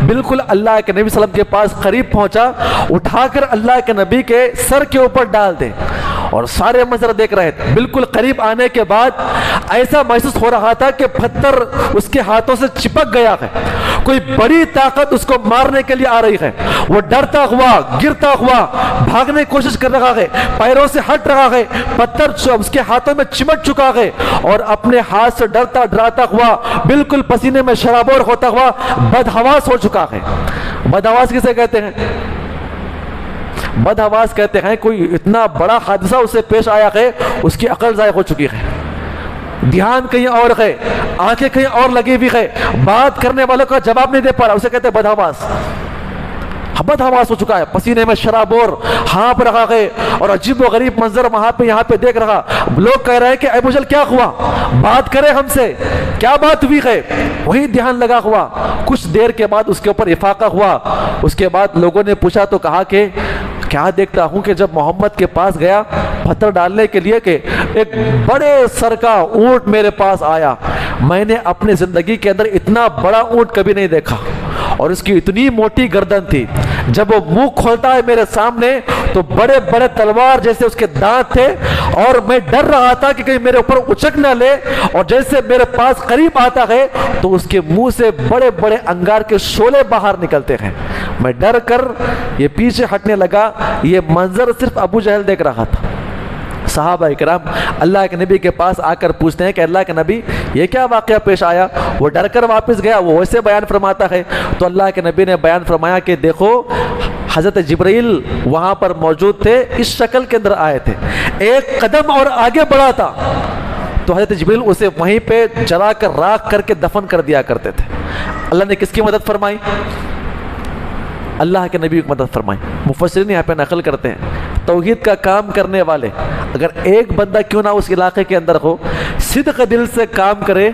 بالکل اللہ کے نبی صلی اللہ علیہ وسلم کے پاس قریب پہنچا، اٹھا کر اللہ کے نبی کے سر کے اوپر ڈال دے، اور سارے منظر دیکھ رہے تھے۔ بالکل قریب آنے کے بعد ایسا محسوس ہو رہا تھا کہ پتھر اس کے ہاتھوں سے چپک گیا ہے، کوئی بڑی طاقت اس کو مارنے کے لیے آ رہی ہے۔ وہ ڈرتا ہوا، گرتا ہوا، بھاگنے کی کوشش کر رہا ہے، پیروں سے ہٹ رہا ہے، پتھر اس کے ہاتھوں میں چمٹ چکا ہے، اور اپنے ہاتھ سے ڈرتا ڈراتا ہوا، بالکل پسینے میں شرابور ہوتا ہوا بدحواس ہو چکا ہے۔ بدحواس کسے کہتے ہیں؟ بدحواس کہتے ہیں کوئی اتنا بڑا حادثہ اسے پیش آیا ہے، اس کی عقل ضائع ہو چکی ہے، دھیان کہیں اور ہے، آنکھیں کہیں اور لگی ہوئی ہے، بات کرنے والوں کا جواب نہیں دے پا رہا، اسے کہتے ہیں بدحواس۔ بدحواس ہو چکا ہے، پسینے میں شرابور، ہانپ رہا ہے، اور عجیب و غریب منظر وہاں پہ یہاں پہ دیکھ رہا۔ لوگ کہہ رہے ہیں کہ ابو جہل کیا ہوا، بات کرے ہم سے، کیا بات ہوئی ہے؟ وہی دھیان لگا ہوا۔ کچھ دیر کے بعد اس کے اوپر افاقہ ہوا۔ اس کے بعد لوگوں نے پوچھا تو کہا کہ کیا دیکھتا ہوں کہ جب محمد کے پاس گیا پتھر ڈالنے کے لیے کہ ایک بڑے سر کا اونٹ میرے پاس آیا، میں نے اپنی زندگی کے اندر اتنا بڑا اونٹ کبھی نہیں دیکھا، اور اس کی اتنی موٹی گردن تھی، جب وہ منہ کھولتا ہے میرے سامنے تو بڑے بڑے تلوار جیسے اس کے دانت تھے، اور میں ڈر رہا تھا کہ کہیں میرے اوپر اچک نہ لے، اور جیسے میرے پاس قریب آتا ہے تو اس کے منہ سے بڑے بڑے انگار کے شعلے باہر نکلتے ہیں۔ میں ڈر کر یہ پیچھے ہٹنے لگا۔ یہ منظر صرف ابو جہل دیکھ رہا تھا۔ صحابہ اکرام اللہ کے نبی کے پاس آ کر پوچھتے ہیں کہ اللہ کے نبی یہ کیا واقعہ پیش آیا؟ وہ ڈر کر واپس گیا، وہ ویسے بیان فرماتا ہے تو اللہ کے نبی نے بیان فرمایا کہ دیکھو حضرت جبرائیل وہاں پر موجود تھے، اس شکل کے اندر آئے تھے، ایک قدم اور آگے بڑھا تھا تو حضرت جبریل اسے وہیں پہ جلا کر راکھ کر کے دفن کر دیا کرتے تھے۔ اللہ نے کس کی مدد فرمائی؟ اللہ کے نبی کی مدد فرمائی۔ مفسرین یہاں پہ نقل کرتے ہیں توحید کا کام کرنے والے اگر ایک بندہ کیوں نہ اس علاقے کے اندر ہو، صدق دل سے کام کرے،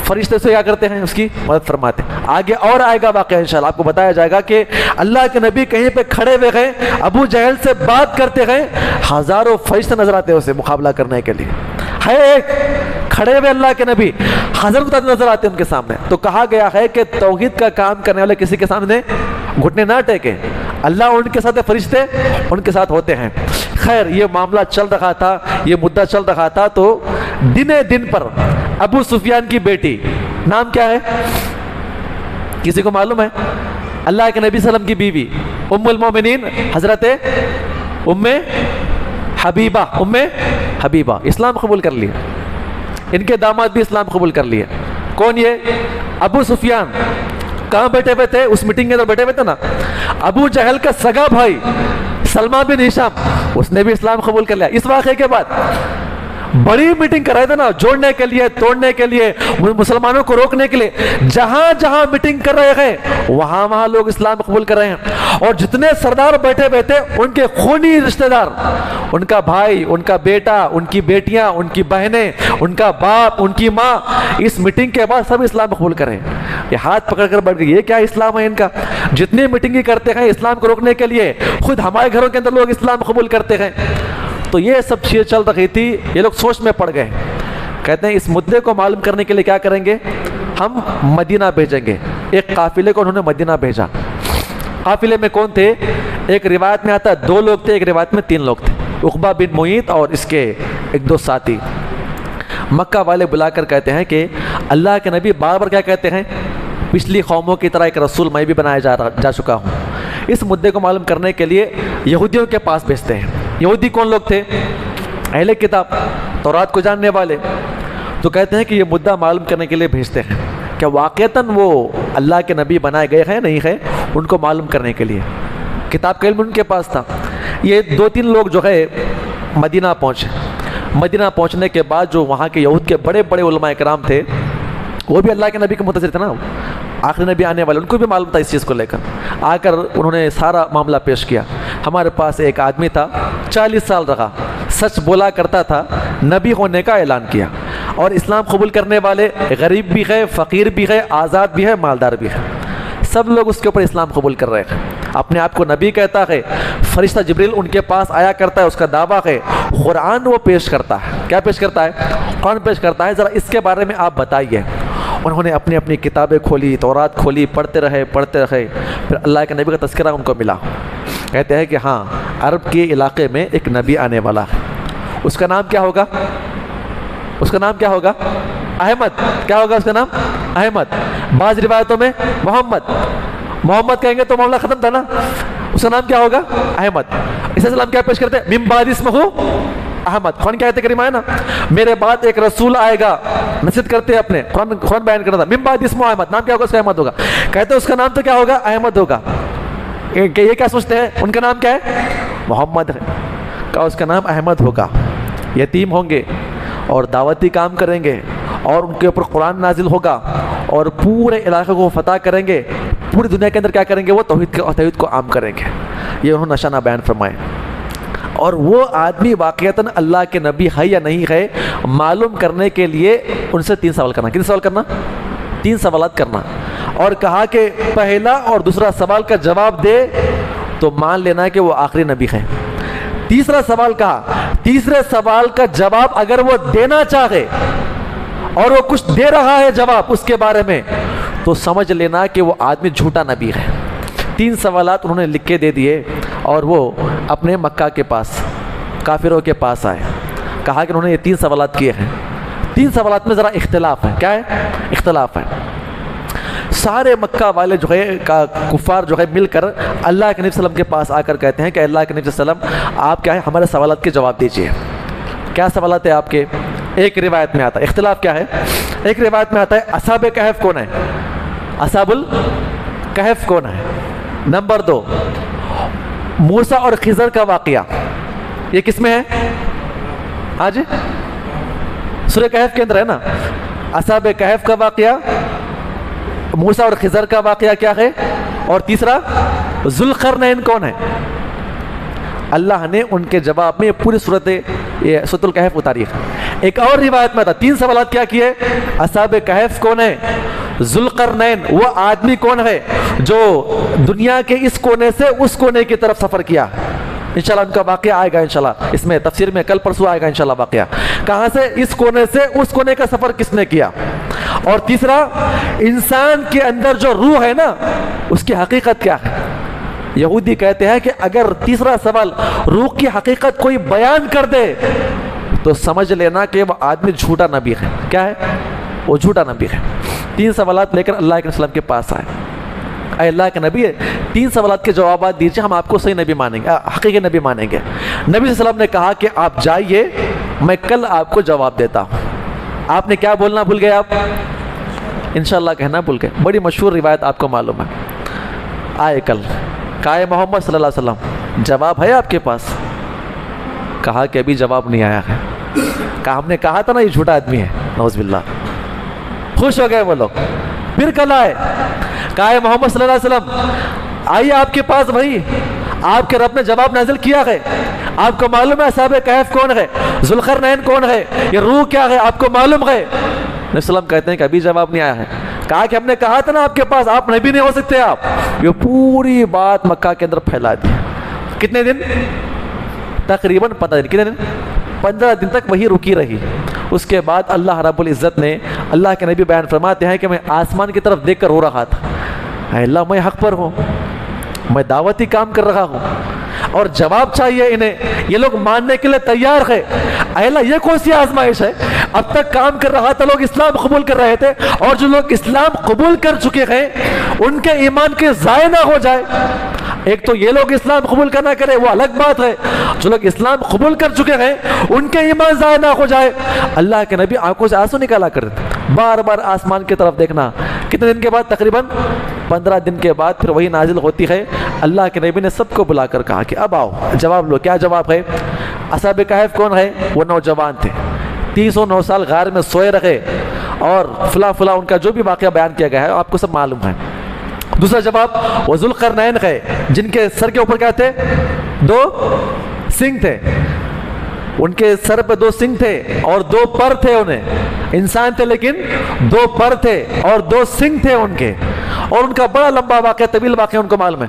فرشتے سے کیا کرتے ہیں؟ اس کی مدد فرماتے ہیں۔ آگے اور آئے گا واقعہ انشاءاللہ، آپ کو بتایا جائے گا کہ اللہ کے نبی کہیں پہ کھڑے ہوئے گئے، ابو جہل سے بات کرتے گئے، ہزاروں فرشتے نظر آتے ہیں اسے مقابلہ کرنے کے لیے۔ ہے ایک کھڑے ہوئے اللہ کے نبی، ہزاروں نظر آتے ہیں ان کے سامنے۔ تو کہا گیا ہے کہ توحید کا کام کرنے والے کسی کے سامنے گھٹنے نہ ٹیکے، اللہ ان کے ساتھ، فرشتے ان کے ساتھ ہوتے ہیں۔ خیر یہ معاملہ چل رہا تھا، یہ مدعا چل رہا تھا، تو دن پر ابو سفیان کی بیٹی، نام کیا ہے کسی کو معلوم ہے؟ اللہ کے نبی صلی اللہ علیہ وسلم کی بیوی ام المومنین حضرت ام حبیبہ اسلام قبول کر لیا۔ ان کے داماد بھی اسلام قبول کر لیے۔ کون یہ؟ ابو سفیان۔ کہاں بیٹھے ہوئے تھے؟ اس میٹنگ کے اندر بیٹھے ہوئے تھے نا، ابو جہل کا سگا بھائی سلمہ بن ہشام، اس نے بھی اسلام قبول کر لیا۔ اس واقعے کے بعد بڑی میٹنگ کر رہے تھے نا، جوڑنے کے لیے، توڑنے کے لیے، مسلمانوں کو روکنے کے لیے، جہاں جہاں میٹنگ کر رہے ہیں وہاں لوگ اسلام قبول کر رہے ہیں۔ اور جتنے سردار بیٹھے ہوئے تھے ان کے خونی رشتہ دار، ان کا بھائی، ان کا بیٹا، ان کی بیٹیاں، ان کی بہنیں، ان کا باپ، ان کی ماں، اس میٹنگ کے بعد سب اسلام قبول کریں۔ یہ ہاتھ پکڑ کر بیٹھ گئے، یہ کیا اسلام ہے ان کا؟ جتنی میٹنگیں کرتے ہیں اسلام کو روکنے کے لیے، خود ہمارے گھروں کے اندر لوگ اسلام قبول کرتے ہیں۔ تو یہ سب چیزیں چل رہی تھی، یہ لوگ سوچ میں پڑ گئے، کہتے ہیں اس مدعے کو معلوم کرنے کے لیے کیا کریں گے؟ ہم مدینہ بھیجیں گے۔ ایک قافلے کو انہوں نے مدینہ بھیجا۔ قافلے میں کون تھے؟ ایک روایت میں آتا ہے 2 لوگ تھے، ایک روایت میں 3 لوگ تھے، عقبہ بن معیط اور اس کے 1-2 ساتھی۔ مکہ والے بلا کر کہتے ہیں کہ اللہ کے نبی بار بار کیا کہتے ہیں؟ پچھلی قوموں کی طرح ایک رسول میں بھی بنایا جا چکا ہوں۔ اس مدعے کو معلوم کرنے کے لیے یہودیوں کے پاس بھیجتے ہیں۔ یہودی کون لوگ تھے؟ اہل کتاب، تورات کو جاننے والے۔ تو کہتے ہیں کہ یہ مدعا معلوم کرنے کے لیے بھیجتے ہیں کہ واقعتاً وہ اللہ کے نبی بنائے گئے ہیں نہیں ہیں، ان کو معلوم کرنے کے لیے۔ کتاب کا علم ان کے پاس تھا۔ یہ 2-3 لوگ جو ہے مدینہ پہنچے۔ مدینہ پہنچنے کے بعد جو وہاں کے یہود کے بڑے بڑے علماء اکرام تھے، وہ بھی اللہ کے نبی کے منتظر تھے نا، آخری نبی آنے والے، ان کو بھی معلوم تھا اس چیز کو لے کر۔ آ کر انہوں نے سارا معاملہ پیش کیا۔ ہمارے پاس ایک آدمی تھا، 40 سال رہا، سچ بولا کرتا تھا، نبی ہونے کا اعلان کیا، اور اسلام قبول کرنے والے غریب بھی ہے، فقیر بھی ہے، آزاد بھی ہے، مالدار بھی ہے، سب لوگ اس کے اوپر اسلام قبول کر رہے ہیں۔ اپنے آپ کو نبی کہتا ہے، فرشتہ جبریل ان کے پاس آیا کرتا ہے، اس کا دعویٰ ہے، قرآن وہ پیش کرتا ہے۔ کیا پیش کرتا ہے؟ قرآن پیش کرتا ہے۔ ذرا اس کے بارے میں آپ بتائیے۔ انہوں نے اپنی اپنی کتابیں کھولی، تورات کھولی، پڑھتے رہے۔ پھر اللہ کے نبی کا تذکرہ ان کو ملا۔ کہتے ہیں کہ ہاں، عرب کے علاقے میں ایک نبی آنے والا ہے، اس کا نام کیا ہوگا؟ اس کا نام کیا ہوگا؟ احمد۔ کیا ہوگا اس کا نام؟ احمد۔ بعض روایتوں میں محمد کہیں گے تو معاملہ ختم تھا نا، اس کا نام کیا ہوگا؟ احمد۔ اس اسلام کیا پیش کرتے ہیں؟ من بعد اسمہ احمد۔ قرآن کی آیت کریمہ ہے نا، میرے بعد ایک رسول آئے گا، نصیحت کرتے ہیں اپنے، قرآن بیان کرتا تھا، من بعد اسمہ احمد، نام کیا ہوگا اس کا؟ احمد ہوگا۔ کہتے ہیں اس کا نام تو کیا ہوگا؟ احمد ہوگا۔ کہ یہ کیا سوچتے ہیں؟ ان کا نام کیا ہے؟ محمد ہے۔ کہا اس کا نام احمد ہوگا۔ یتیم ہوں گے اور دعوتی کام کریں گے، اور ان کے اوپر قرآن نازل ہوگا، اور پورے علاقے کو فتح کریں گے، پوری دنیا کے اندر کیا کریں گے؟ وہ توحید کو عام کریں گے۔ یہ انہوں نے نشانہ بیان فرمائے۔ اور وہ آدمی واقعتاً اللہ کے نبی ہے یا نہیں ہے معلوم کرنے کے لیے ان سے 3 سوال کرنا۔ کتنے سوال کرنا؟ 3 سوالات کرنا۔ اور کہا کہ پہلا اور دوسرا سوال کا جواب دے تو مان لینا کہ وہ آخری نبی ہے۔ تیسرا سوال کہا، تیسرے سوال کا جواب اگر وہ دینا چاہے اور وہ کچھ دے رہا ہے جواب اس کے بارے میں، تو سمجھ لینا کہ وہ آدمی جھوٹا نبی ہے۔ 3 سوالات انہوں نے لکھ کے دے دیے، اور وہ اپنے مکہ کے پاس کافروں کے پاس آئے۔ کہا کہ انہوں نے یہ 3 سوالات کیے ہیں۔ 3 سوالات میں ذرا اختلاف ہے۔ کیا ہے؟ اختلاف ہے۔ سارے مکہ والے جو ہے کفار جو ہے مل کر اللہ کے نبی صلی اللہ علیہ وسلم کے پاس آ کر کہتے ہیں کہ اللہ کے نبی صلی اللہ علیہ وسلم آپ کیا ہے ہمارے سوالات کے جواب دیجئے۔ کیا سوالات ہیں آپ کے؟ ایک روایت میں آتا ہے، اختلاف کیا ہے؟ ایک روایت میں آتا ہے اصحاب کہف کون ہے؟ اصحاب الکہف کون ہے؟ نمبر 2، موسیٰ اور خضر کا واقعہ، یہ کس میں ہے؟ ہاں جی، سورہ کہف کے اندر ہے نا، اصحاب کہف کا واقعہ، موسیٰ اور خضر کا واقعہ کیا ہے، اور تیسرا ذوالقرنین کون ہے؟ اللہ نے ان کے جواب میں پوری سورت الکہف اتاری ہے۔ ایک اور روایت میں تھا 3 سوالات کیا کیے، اصحاب کہف کون ہے، ذوالقرنین وہ آدمی کون ہے جو دنیا کے اس کونے سے اس کونے کی طرف سفر کیا، انشاءاللہ ان کا واقعہ آئے گا، انشاءاللہ اس میں تفسیر میں کل پرسوں آئے گا انشاءاللہ واقعہ، کہاں سے اس کونے سے اس کونے کا سفر کس نے کیا، اور تیسرا انسان کے اندر جو روح ہے نا اس کی حقیقت کیا ہے۔ یہودی کہتے ہیں کہ اگر تیسرا سوال روح کی حقیقت کوئی بیان کر دے تو سمجھ لینا کہ وہ آدمی جھوٹا نبی ہے، کیا ہے وہ جھوٹا نبی ہے۔ 3 سوالات لے کر اللہ کے وسلم کے پاس آئے، اے اللہ کے نبی 3 سوالات کے جوابات دیجئے، ہم آپ کو صحیح نبی مانیں گے، حقیقی نبی مانیں گے۔ نبی صلی اللہ علیہ وسلم نے کہا کہ آپ جائیے، میں کل آپ کو جواب دیتا ہوں۔ آپ نے کیا بولنا بھول گئے، آپ انشاءاللہ کہنا بھول گئے۔ بڑی مشہور روایت آپ کو معلوم ہے، آئے کل، کہا محمد صلی اللہ علیہ وسلم جواب ہے آپ کے پاس؟ کہا کہ ابھی جواب نہیں آیا ہے۔ کہا ہم نے کہا تھا نا یہ جھوٹا آدمی ہے، نعوذ باللہ۔ خوش ہو گئے وہ لوگ، پھر کل آئے، کہا محمد صلی اللہ علیہ وسلم آئیے آپ کے پاس وہی آپ کے رب نے جواب نازل کیا ہے، آپ کو معلوم ہے اصحاب کہف کون ہے، ذوالقرنین کون ہے، یہ روح کیا ہے آپ کو معلوم ہے؟ نبی صلی اللہ علیہ وسلم کہتے ہیں کہ ابھی جواب نہیں آیا ہے۔ کہا کہ ہم نے کہا تھا نا آپ کے پاس آپ نبی نہیں ہو سکتے آپ۔ یہ پوری بات مکہ کے اندر پھیلا دی۔ کتنے دن؟ تقریباً 15 دن۔ کتنے دن؟ 15 دن تک وہی رکی رہی۔ اس کے بعد اللہ رب العزت نے، اللہ کے نبی بیان فرماتے ہیں کہ میں آسمان کی طرف دیکھ کر رو رہا تھا، اے اللہ میں حق پر ہوں، میں دعوتی کام کر رہا ہوں اور جواب چاہیے انہیں، یہ لوگ ماننے کے لیے تیار ہے، اے اللہ یہ کون سی آزمائش ہے؟ اب تک کام کر رہا تھا، لوگ اسلام قبول کر رہے تھے، اور جو لوگ اسلام قبول کر چکے ہیں ان کے ایمان کے ضائع نہ ہو جائے۔ ایک تو یہ لوگ اسلام قبول کرنا کرے وہ الگ بات ہے، جو لوگ اسلام قبول کر چکے ہیں ان کے ایمان ضائع نہ ہو جائے۔ اللہ کے نبی آنکھوں سے آنسو نکالا کرتے، بار بار آسمان کی طرف دیکھنا۔ کتنے دن کے بعد؟ تقریباً 15 دن کے بعد پھر وہی نازل ہوتی ہے۔ اللہ کے نبی نے سب کو بلا کر کہا کہ اب آؤ جواب لو۔ کیا جواب ہے؟ اصحاب کہف کون ہے؟ وہ نوجوان تھے، 309 سال غار میں سوئے رہے، اور فلاں فلاں ان کا جو بھی واقعہ بیان کیا گیا ہے آپ کو سب معلوم ہے۔ دوسرا جواب وہ ذوالقرنین ہے، جن کے سر کے اوپر کیا تھے؟ 2 سنگ تھے، ان کے سر پہ 2 سنگ تھے اور 2 پر تھے، انہیں انسان تھے لیکن 2 پر تھے اور 2 سنگ تھے ان کے، اور ان کا بڑا لمبا واقعہ، طویل واقعہ ان کو معلوم ہے۔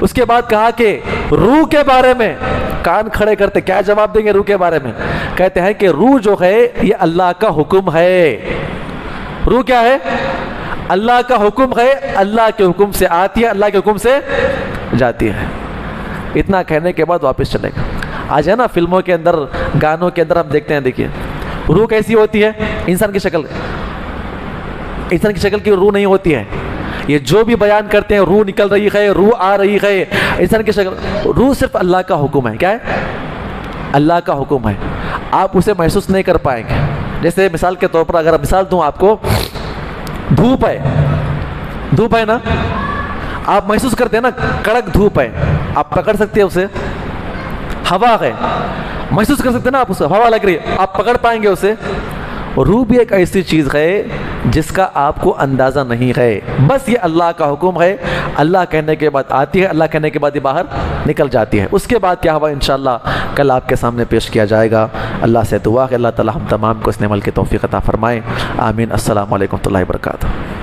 اس کے بعد کہا کہ روح کے بارے میں کان کھڑے کرتے، کیا جواب دیں گے روح کے بارے میں؟ کہتے ہیں کہ روح جو ہے یہ اللہ کا حکم ہے۔ روح کیا ہے؟ اللہ کا حکم ہے، اللہ کے حکم سے آتی ہے، اللہ کے حکم سے جاتی ہے۔ اتنا کہنے کے بعد واپس چلے گا۔ آج ہے نا فلموں کے اندر، گانوں کے اندر ہم دیکھتے ہیں، دیکھیے روح کیسی ہوتی ہے؟ انسان کی شکل، انسان کی شکل کی روح نہیں ہوتی ہے۔ یہ جو بھی بیان کرتے ہیں روح نکل رہی ہے، روح آ رہی ہے، انسان کی شکل، روح صرف اللہ کا حکم ہے۔ کیا ہے؟ اللہ کا حکم ہے، آپ اسے محسوس نہیں کر پائیں گے۔ جیسے مثال کے طور پر اگر مثال دوں آپ کو، دھوپ ہے، دھوپ ہے نا، آپ محسوس کرتے ہیں نا، کڑک دھوپ ہے، آپ پکڑ سکتے ہیں اسے؟ ہوا ہے، محسوس کر سکتے ہیں نا آپ اسے، ہوا لگ رہی ہے، آپ پکڑ پائیں گے اسے؟ روح بھی ایک ایسی چیز ہے جس کا آپ کو اندازہ نہیں ہے، بس یہ اللہ کا حکم ہے، اللہ کہنے کے بعد آتی ہے، اللہ کہنے کے بعد یہ باہر نکل جاتی ہے۔ اس کے بعد کیا ہوا انشاءاللہ کل آپ کے سامنے پیش کیا جائے گا۔ اللہ سے دعا کہ اللہ تعالی ہم تمام کو اس عمل کی توفیق عطا فرمائے، آمین۔ السلام علیکم ورحمۃ اللہ وبرکاتہ۔